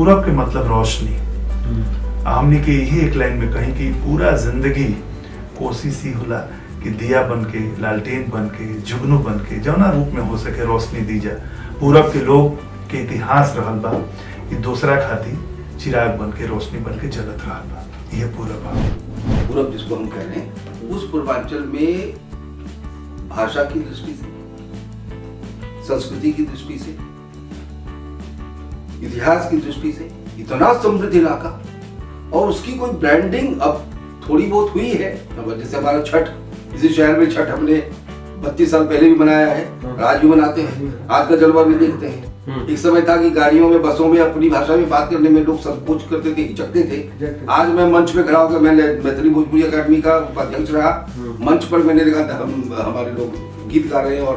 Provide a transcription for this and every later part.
पूरब के मतलब रोशनी। हमने के यही एक लाइन में कही कि पूरा जिंदगी कोशिश ही होला कि दिया बन के, लालटेन बन के, जुगनू बन के जौना रूप में हो सके रोशनी दी जा। पूरब के लोग के इतिहास रहल बा कि दूसरा खाती चिराग बन के, रोशनी बन के जलत रहल बा। ये पूरब बा। पूरब जिसको हम कह रहे हैं, उस पूर्वांचल में भाषा की दृष्टि से, संस्कृति की दृष्टि से, इतिहास की दृष्टि से इतना समृद्ध इलाका, और उसकी कोई ब्रांडिंग अब थोड़ी बहुत हुई है। जैसे हमारा छठ, इसी शहर में छठ हमने 32 साल पहले भी मनाया है, आज भी मनाते हैं। आज का जलवा भी देखते हैं। एक समय था कि गाड़ियों में, बसों में अपनी भाषा में बात करने में लोग संकोच करते थे, हिचकते थे। आज मैं मंच पे खड़ा होकर, मैं मैथिली भोजपुरी अकादमी का उपाध्यक्ष रहा, मंच पर मैंने देखा था हमारे लोग गीत गा रहे हैं और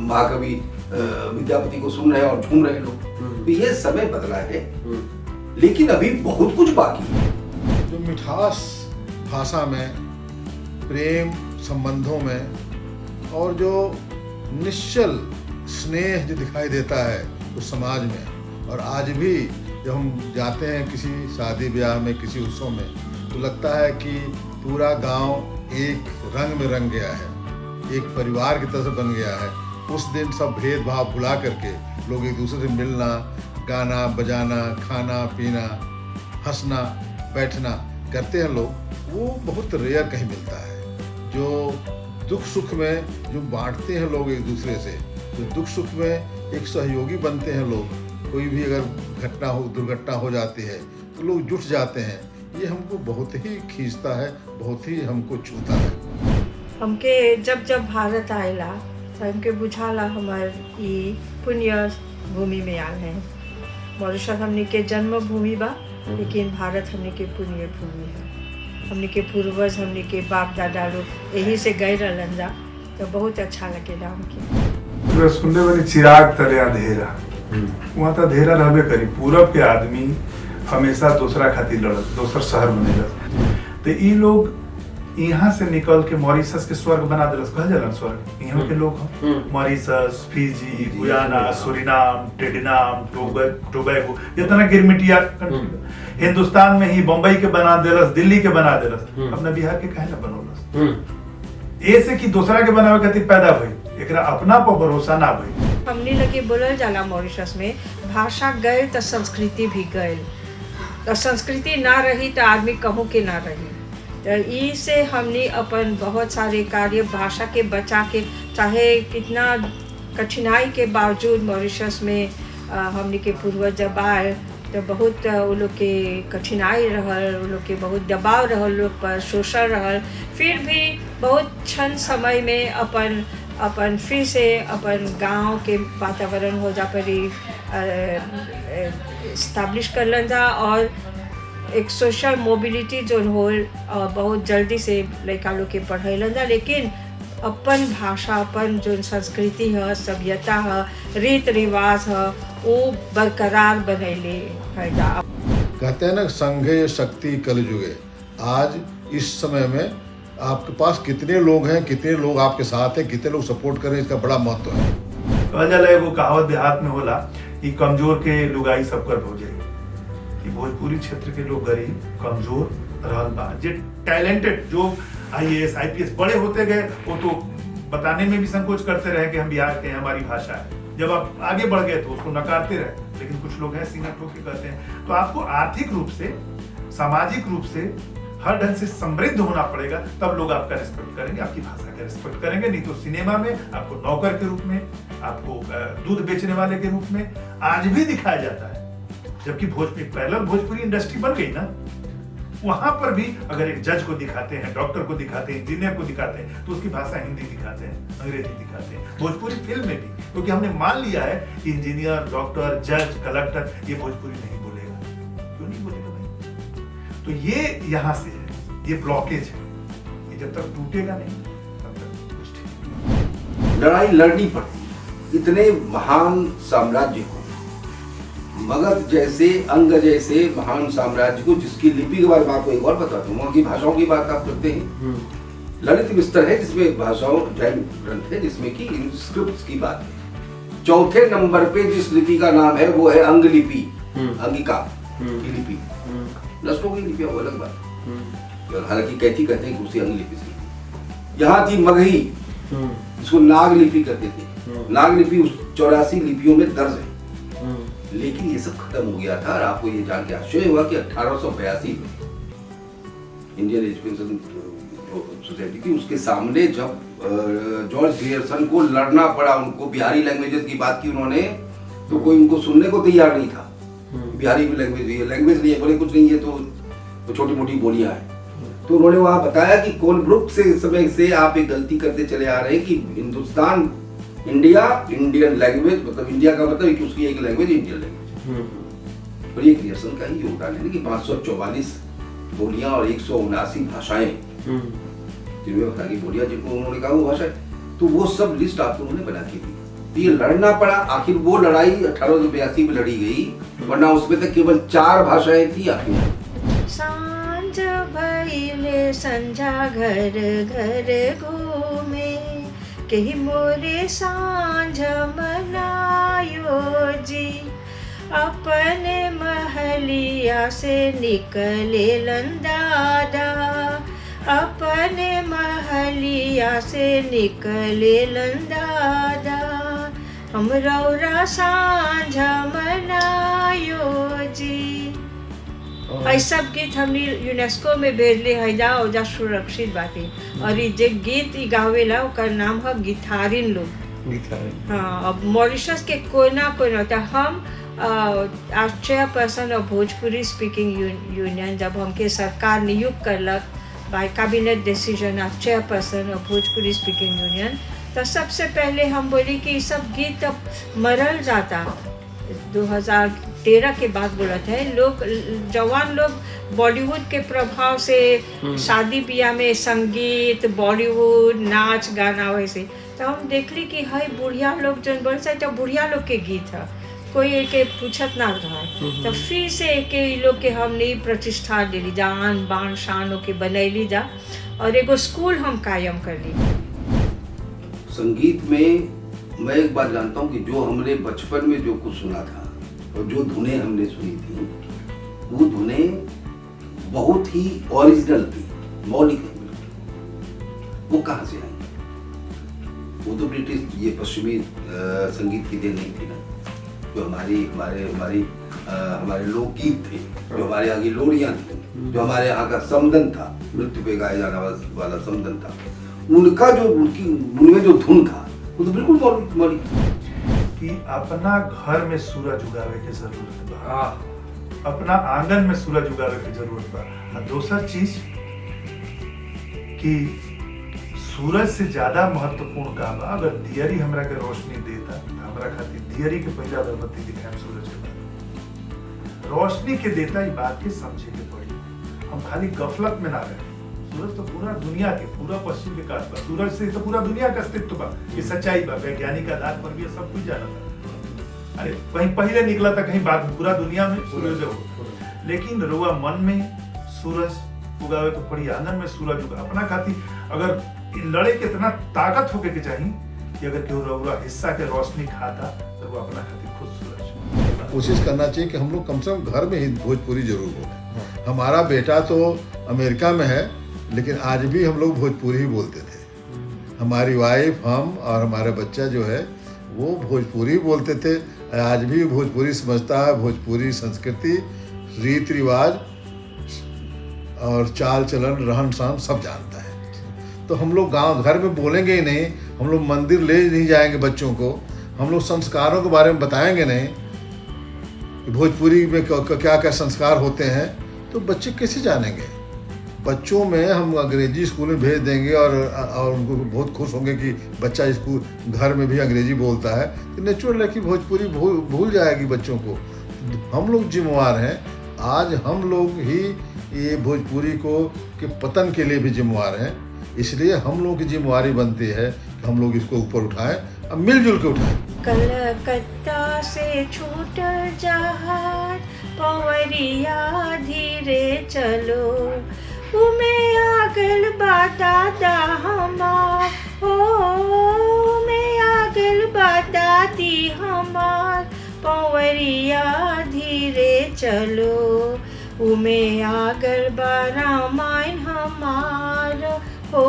महाकवि विद्यापति को सुन रहे हैं और झूम रहे हैं लोग। तो ये समय बदला है, लेकिन अभी बहुत कुछ बाकी है। जो मिठास भाषा में, प्रेम संबंधों में, और जो निश्चल स्नेह जो दिखाई देता है उस समाज में, और आज भी जब हम जाते हैं किसी शादी ब्याह में, किसी उत्सव में, तो लगता है कि पूरा गांव एक रंग में रंग गया है, एक परिवार की तरह बन गया है। उस दिन सब भेदभाव भुला करके लोग एक दूसरे से मिलना, गाना बजाना, खाना पीना, हंसना बैठना करते हैं लोग। वो बहुत रेयर कहीं मिलता है। जो दुख सुख में जो बांटते हैं लोग एक दूसरे से, जो दुख सुख में एक सहयोगी बनते हैं लोग। कोई भी अगर घटना हो, दुर्घटना हो जाती है तो लोग जुट जाते हैं। ये हमको बहुत ही खींचता है, बहुत ही हमको छूता है। हमके जब जब भारत आएला तो हमके बुझाला हमार ई पुण्य भूमि में आल है। मॉरिशस हमने के जन्म भूमि बा, लेकिन भारत हमने के पुण्य भूमि है। हमने के पूर्वज, हमने के बाप दादा लोग यही से गए रहलन जा, तो बहुत अच्छा लगेला हमके। सुनने वाली चिराग तले अंधेरा, वहाँ तो अंधेरा रहबे करी। पूरब के आदमी हमेशा दूसरा खातिर लड़त, दूसर शहर बनेला। तो ई लोग यहाँ से निकल के मॉरिशस के स्वर्ग बना दिलस। कहल जाला स्वर्ग यहाँ के लोग हम। Mauritius, Fiji, Guyana, Suriname, Trinidad, Tobago, जितना गिरमिटिया हिंदुस्तान में ही बम्बई के बना दिलस, दिल्ली के बना दिलस। अपना बिहार के काहे ना बनौलस? ऐसे कि दूसरा के बनावे खातिर पैदा भई, एकरा अपना पर भरोसा ना भई। हमने लगे बोलल जाला मॉरिशस में, भाषा गए तो संस्कृति भी गए, तो संस्कृति ना रही तो आदमी कहूँ के ना रही। तो ई से हमने अपन बहुत सारे कार्य भाषा के बचा के, चाहे कितना कठिनाई के बावजूद मॉरिशस में हमने के पूर्वज जब आए तो बहुत वो लोग के कठिनाई रहल, वो लोग के बहुत दबाव रहल, लोग पर शोषण रहल। फिर भी बहुत क्षण समय में अपन फिर से अपन गांव के वातावरण हो जा पर इस्टेब्लिश कर लन जा, और एक सोशल मोबिलिटी जो हो बहुत जल्दी से लड़का लोग के पढ़ेलन जा। लेकिन अपन भाषा, अपन जो संस्कृति है, सभ्यता है, रीत रिवाज है, वो बरकरार बनैले है जा। कहते हैं ना, संघे शक्ति कलयुगे। आज इस समय में आपके पास कितने लोग हैं, कितने लोग आपके साथ हैं, कितने लोग सपोर्ट कर रहे हैं, इसका बड़ा महत्व है। कहल जाला एगो कहावत देहात में होला कि कमजोर के लुगाई सबकर हो जाई। कि भोजपुरी क्षेत्र के लोग गरीब कमजोर रहल बा, जे टैलेंटेड, जो IAS IPS बड़े होते गए, वो तो बताने में भी संकोच करते रहे कि हम बिहार के हैं, हमारी भाषा है। जब आप आगे बढ़ गए तो उसको नकारते रहे। लेकिन कुछ लोग हैं सीना ठोक के कहते हैं। तो आपको आर्थिक रूप से, सामाजिक रूप से हर ढंग से समृद्ध होना पड़ेगा, तब लोग आपका रिस्पेक्ट करेंगे, आपकी भाषा का रिस्पेक्ट करेंगे। नहीं तो सिनेमा में आपको नौकर के रूप में, आपको दूध बेचने वाले के रूप में आज भी दिखाया जाता है। जबकि भोजपुरी पैरेलल भोजपुरी इंडस्ट्री बन गई ना, वहां पर भी अगर एक जज को दिखाते हैं, डॉक्टर को दिखाते हैं, इंजीनियर को दिखाते हैं, तो उसकी भाषा हिंदी दिखाते हैं, अंग्रेजी दिखाते हैं। भोजपुरी फिल्म में भी, क्योंकि हमने मान लिया है कि इंजीनियर, डॉक्टर, जज, कलेक्टर ये भोजपुरी नहीं बोलेगा। क्यों नहीं बोलेगा भाई? तो ये यहाँ से है, ये ब्लॉकेज है। ये जब तक टूटेगा नहीं तब तक कुछ ठीक। लड़ाई लड़नी पड़ती। इतने महान साम्राज्य को, मगध जैसे, अंग जैसे महान साम्राज्य को, जिसकी लिपि के बारे में आपको एक और बताता हूँ, वहाँ की भाषाओं की बात आप करते हैं। ललित विस्तर है जिसमें भाषाओं, जैन ग्रंथ है जिसमें की इंस्क्रिप्ट्स की बात है। चौथे नंबर पे जिस लिपि का नाम है वो है अंग लिपि। अंगिका की लिपि, नस्लों की लिपियां वो अलग बात है। हालांकि कैथी कहते हैं कि उसी अंग लिपि से। यहाँ थी मगही, जिसको नाग लिपि कहते थे। नाग लिपि उस 84 लिपियों में दर्ज है, लेकिन ये सब खत्म हो गया था। और आपको ये जान के आश्चर्य हुआ कि 1882 में इंडियन एजुकेशन सोसाइटी थी, उसके सामने जब जॉर्ज ग्रियर्सन को लड़ना पड़ा, उनको बिहारी लैंग्वेजेस की बात की उन्होंने, तो कोई उनको सुनने को तैयार नहीं था। बिहारी लैंग्वेज नहीं है, बोले कुछ नहीं है, तो छोटी मोटी बोलियां हैं। तो उन्होंने वहां बताया कि कोलब्रुक से समय से आप एक गलती करते चले आ रहे हैं कि हिंदुस्तान, इंडिया, इंडियन लैंग्वेज, मतलब इंडिया का मतलब कि उसकी एक लैंग्वेज इंडियन लैंग्वेज। और ये ग्रियर्सन का ही योगदान है कि 544 बोलियां और 179 भाषाएं, जिनमें बता की बोलियां, जिनको उन्होंने कहा वो भाषा, तो वो सब लिस्ट आपको उन्होंने बना के दी। तो ये लड़ना पड़ा, आखिर वो लड़ाई 1882 में लड़ी गई, वरना उसमें तक केवल 4 भाषाएं थी। आखिर सांझ भइले संझा घर घर घूमे, केही मोरे सांझ मनायो जी, अपने महलिया से निकले लंदादा, अपने महलिया से निकले लंदादा, हम रौरा सांझ मनायो जी। ये सब गीत हमने यूनेस्को में भेजले है जा, और जा सुरक्षित बाटे। और ये जे गीत ई गावेला ओकर नाम है गिटारिन लोग। हाँ, अब मॉरिशस के कोना तो हम आज chairperson of Bhojpuri speaking union, जब हमके सरकार नियुक्त करलक bye cabinet decision of chairperson of Bhojpuri speaking union, तो सबसे पहले हम बोली कि सब गीत अब मरल जाता। 2013 के बाद बोला था, लोग जवान लोग बॉलीवुड के प्रभाव से शादी ब्याह में संगीत, बॉलीवुड, नाच गाना वैसे, तो हम देखली कि हाय बुढ़िया लोग जन बोल से, तो बुढ़िया लोग के गीत है, कोई एक पूछत ना रहा। तो फिर से एक लोग के हमने प्रतिष्ठा दिली, जान बान शान के बनैली जा, और एगो स्कूल हम कायम कर ली। संगीत में मैं एक बात जानता हूँ कि जो हमने बचपन में जो कुछ सुना था और जो धुनें हमने सुनी थी, वो धुनें बहुत ही ओरिजिनल थी, मौलिक थी। वो कहाँ से आई? वो तो ब्रिटिश, ये पश्चिमी संगीत की देन नहीं थी ना। जो हमारे लोकगीत थे, जो हमारे यहाँ की लोरियाँ थी, जो हमारे यहाँ का समदन था, नृत्य पे गाया जाने वाला समदन था, उनका जो उनमें जो धुन था वो तो बिल्कुल मौलिक कि अपना घर में सूरज उगावे के जरूरत बा, अपना आंगन में सूरज उगावे के जरूरत बा। दूसर चीज कि सूरज से ज्यादा महत्वपूर्ण का बा, अगर दियरी हमरा के रोशनी देता, हमरा खातिर दियरी के पहले अगरबत्ती दिखाएं सूरज के बाद रोशनी के देता, ये बात के समझे के पड़ी। हम खाली गफलत में ना रहे। सूरज तो पूरा दुनिया के, पूरा पश्चिम विकास बा, सूरज से तो पूरा दुनिया का अस्तित्व बा, ये सच्चाई बा, वैज्ञानिक आधार पर भी सब कुछ जाना था। अरे कहीं पहले निकला था, कहीं बाद पूरा दुनिया में सूरज हो, लेकिन रुआ मन में सूरज उगावे तो पड़ी, आंगन में सूरज उगा। अपना खातिर अगर लड़े के इतना ताकत होके के चाहिए कि अगर केहू रउआ हिस्सा के रोशनी खाता तो वो अपना खातिर खुद सूरज। कोशिश करना चाहिए कि हम लोग कम से कम घर में ही भोजपुरी जरूर बोलें। हमारा बेटा तो अमेरिका में है, लेकिन आज भी हम लोग भोजपुरी ही बोलते थे। हमारी वाइफ, हम और हमारा बच्चा जो है वो भोजपुरी बोलते थे। आज भी भोजपुरी समझता है, भोजपुरी संस्कृति, रीति रिवाज और चाल चलन, रहन सहन सब जानता है। तो हम लोग गांव घर में बोलेंगे ही नहीं, हम लोग मंदिर ले नहीं जाएंगे बच्चों को, हम लोग संस्कारों के बारे में बताएंगे नहीं कि भोजपुरी में क्या क्या संस्कार होते हैं, तो बच्चे कैसे जानेंगे। बच्चों में हम अंग्रेजी स्कूल में भेज देंगे और उनको बहुत खुश होंगे कि बच्चा स्कूल घर में भी अंग्रेजी बोलता है, तो नेचुरल है कि भोजपुरी भूल जाएगी बच्चों को। हम लोग जिम्मेवार हैं, आज हम लोग ही ये भोजपुरी को के पतन के लिए भी जिम्मेवार हैं। इसलिए हम लोगों की जिम्मेवारी बनती है कि हम लोग इसको ऊपर उठाएं, अब मिलजुल के उठाएं। कलकत्ता से छूटल जहाज पवरिया धीरे चलो, उमे आगल दादा हमार, ओ में आगल दादी हमार, पवरिया धीरे चलो, उमे आगल बा रामायण हमार हो,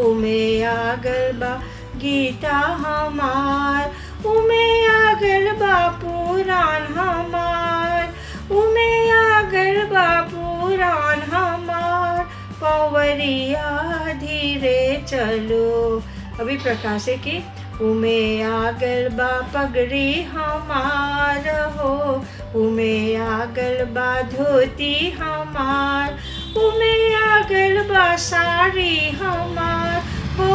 उमे आगल बा गीता हमार, उमे आगल बा पुराण हमार, उमे आगल बा पुराण हमार, पवरिया धीरे चलो। अभी प्रकाश है कि उमे आगल बा पगड़ी हमार हो, उमे आगल बा धोती हमार, उमे आगल बा साड़ी हमार हो,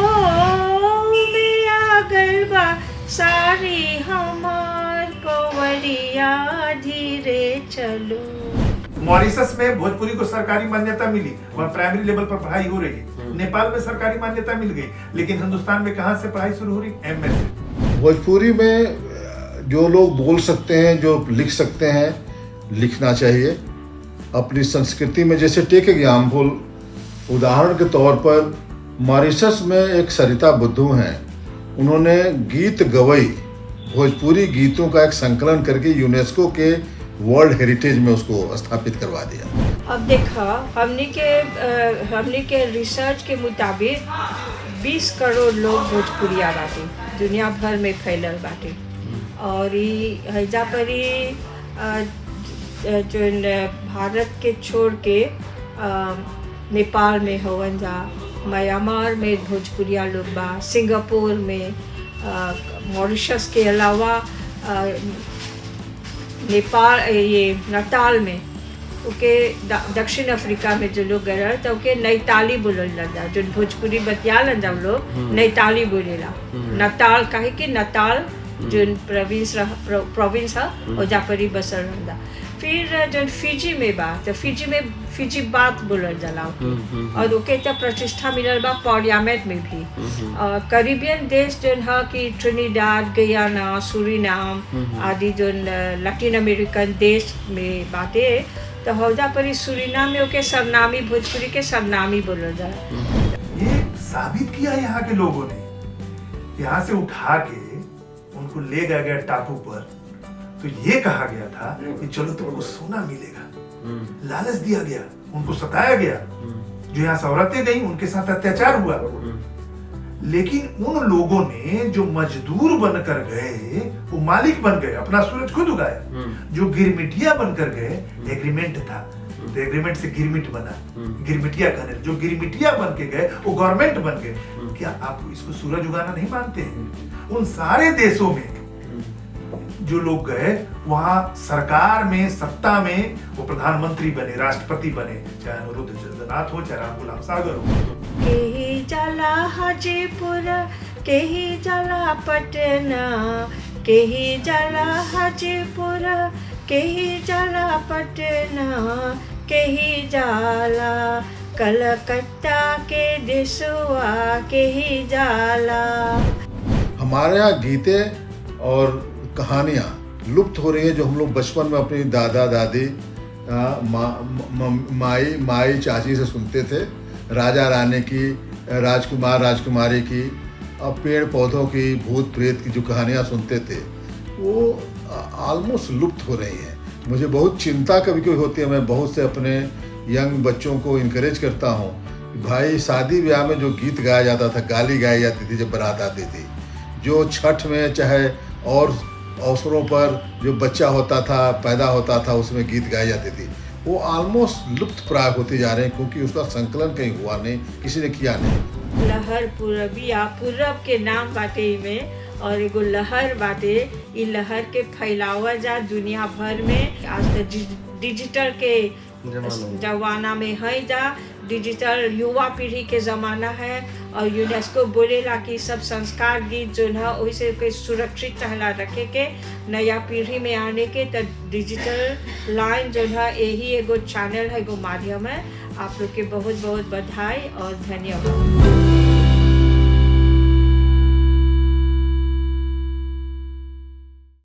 उमे आगल बा साड़ी हमार, पवरिया धीरे चलो। मॉरिशस में भोजपुरी को सरकारी मान्यता मिली, वहाँ प्राइमरी लेवल पर पढ़ाई हो रही है। नेपाल में सरकारी मान्यता मिल गई, लेकिन हिंदुस्तान में कहाँ से पढ़ाई शुरू हो रही? एमए से। भोजपुरी में जो लोग बोल सकते हैं, जो लिख सकते हैं, लिखना चाहिए अपनी संस्कृति में। जैसे टेक एग्जाम्पल, उदाहरण के तौर पर मॉरिशस में एक सरिता बुद्धू हैं, उन्होंने गीत गवई भोजपुरी गीतों का एक संकलन करके यूनेस्को के वर्ल्ड हेरिटेज में उसको स्थापित करवा दिया। अब देखा हमने के रिसर्च के मुताबिक 20 करोड़ लोग भोजपुरिया बाटे दुनिया भर में फैलल बाटे, और हैजा पर जो भारत के छोड़ के नेपाल में हवन जा, म्यांमार में भोजपुरिया लोग बा, सिंगापुर में, मॉरिशस के अलावा नेपाल, ये नटाल में, ओके दक्षिण अफ्रीका में जो लोग गए तो ओके नैताली बोलल जा, जो भोजपुरी बतियालन जा लोग नैताली बोलेला। नटाल काहे कि नटाल जो प्रोविंस है और जापरी बसर रहता। फिर जो फिजी में बा तो फिजी में फिजी बात बोलल जाला, और ओके तो प्रतिष्ठा मिलल बा पार्लियामेंट में भी। कैरिबियन देश जो है कि ट्रिनिडाड, गयाना, सूरीनाम आदि जो लैटिन अमेरिकन देश में बाटे, तो हौजा पर सूरीनाम में ओके सरनामी, भोजपुरी के सरनामी बोलल जाला। ये साबित किया यहाँ के लोगों ने, यहाँ से उठा के उनको ले गया टापू पर, तो ये कहा गया था कि चलो तुमको सोना मिलेगा, लालच दिया गया, उनको सताया गया। जो यहाँ से औरतें गई उनके साथ अत्याचार हुआ, लेकिन उन लोगों ने जो मजदूर बनकर गए वो मालिक बन गए, अपना सूरज खुद उगाया। जो गिरमिटिया बनकर गए, एग्रीमेंट था, तो एग्रीमेंट से गिरमिट बना, गिरमिटिया कहने। जो गिरमिटिया बन के गए वो गवर्नमेंट बन गए। क्या आप इसको सूरज उगाना नहीं मानते हैं? उन सारे देशों में जो लोग गए, वहां सरकार में, सत्ता में वो प्रधानमंत्री बने, राष्ट्रपति बने, चाहे अनुरुद्ध जगन्नाथ हो, चाहे रामगुलाम सागर हो। केही जाला हाजीपुर, केही जाला पटना, केही जाला हाजीपुर, केही जाला पटना, केही जाला कलकत्ता के देशवा, केही जाला। हमारे यहाँ गीते और कहानियाँ लुप्त हो रही हैं, जो हम लोग बचपन में अपनी दादा दादी, माई चाची से सुनते थे। राजा रानी की, राजकुमार राजकुमारी की, अब पेड़ पौधों की, भूत प्रेत की जो कहानियाँ सुनते थे, वो ऑलमोस्ट लुप्त हो रही हैं। मुझे बहुत चिंता कभी कभी होती है। मैं बहुत से अपने यंग बच्चों को इनकरेज करता हूँ, भाई शादी ब्याह में जो गीत गाया जाता था, गाली गाई जाती थी जब बारात आती थी, जो छठ में चाहे और अवसरों पर जो बच्चा होता था, पैदा होता था, उसमें गीत गाई जाती थी, वो ऑलमोस्ट लुप्त प्राय होते जा रहे हैं, क्योंकि उसका संकलन कहीं हुआ नहीं, किसी ने किया नहीं। लहर पूरबिया, पूरब के नाम बाटे में, और एगो लहर बाटे, इ लहर के फैलावा जा दुनिया भर में। आज तो डिजिटल के जमाना में है जा, डिजिटल युवा पीढ़ी के ज़माना है, और यूनेस्को बोलेला कि सब संस्कार गीत जो है वैसे के सुरक्षित रहला रखे के नया पीढ़ी में आने के। तो डिजिटल लाइन जो है यही एगो चैनल है, एगो माध्यम है। आप लोग के बहुत बहुत बधाई और धन्यवाद।